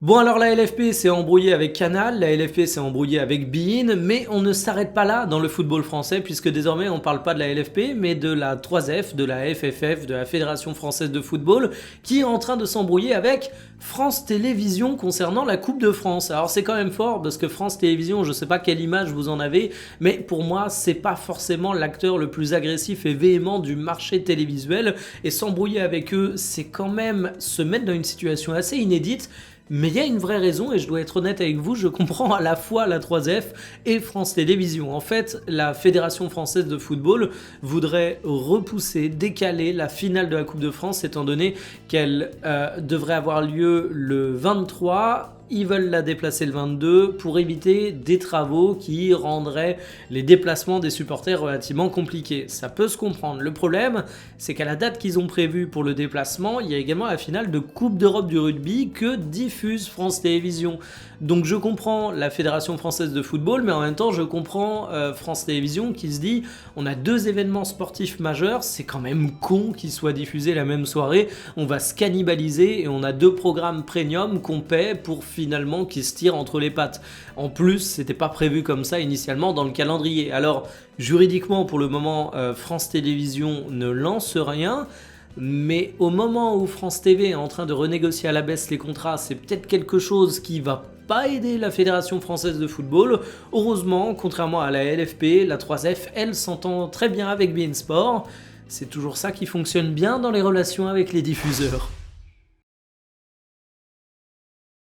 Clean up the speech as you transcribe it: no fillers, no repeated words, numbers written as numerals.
Bon alors la LFP s'est embrouillée avec Canal, la LFP s'est embrouillée avec beIN, mais on ne s'arrête pas là dans le football français puisque désormais on parle pas de la LFP mais de la 3F, de la FFF, de la Fédération Française de Football qui est en train de s'embrouiller avec France Télévisions concernant la Coupe de France. Alors c'est quand même fort parce que France Télévisions, je sais pas quelle image vous en avez, mais pour moi c'est pas forcément l'acteur le plus agressif et véhément du marché télévisuel et s'embrouiller avec eux c'est quand même se mettre dans une situation assez inédite. Mais il y a une vraie raison et je dois être honnête avec vous, je comprends à la fois la 3F et France Télévisions. En fait, la Fédération Française de Football voudrait repousser, décaler la finale de la Coupe de France étant donné qu'elle devrait avoir lieu le 23. Ils veulent la déplacer le 22 pour éviter des travaux qui rendraient les déplacements des supporters relativement compliqués. Ça peut se comprendre. Le problème, c'est qu'à la date qu'ils ont prévue pour le déplacement, il y a également la finale de Coupe d'Europe du rugby que diffuse France Télévisions. Donc je comprends la Fédération Française de Football, mais en même temps je comprends France Télévisions qui se dit on a deux événements sportifs majeurs, c'est quand même con qu'ils soient diffusés la même soirée, on va se cannibaliser et on a deux programmes premium qu'on paie pour finalement qui se tirent entre les pattes. En plus, c'était pas prévu comme ça initialement dans le calendrier. Alors juridiquement pour le moment France Télévisions ne lance rien. Mais au moment où France TV est en train de renégocier à la baisse les contrats, c'est peut-être quelque chose qui va pas aider la Fédération Française de Football. Heureusement, contrairement à la LFP, la 3F, elle s'entend très bien avec beIN Sport. C'est toujours ça qui fonctionne bien dans les relations avec les diffuseurs.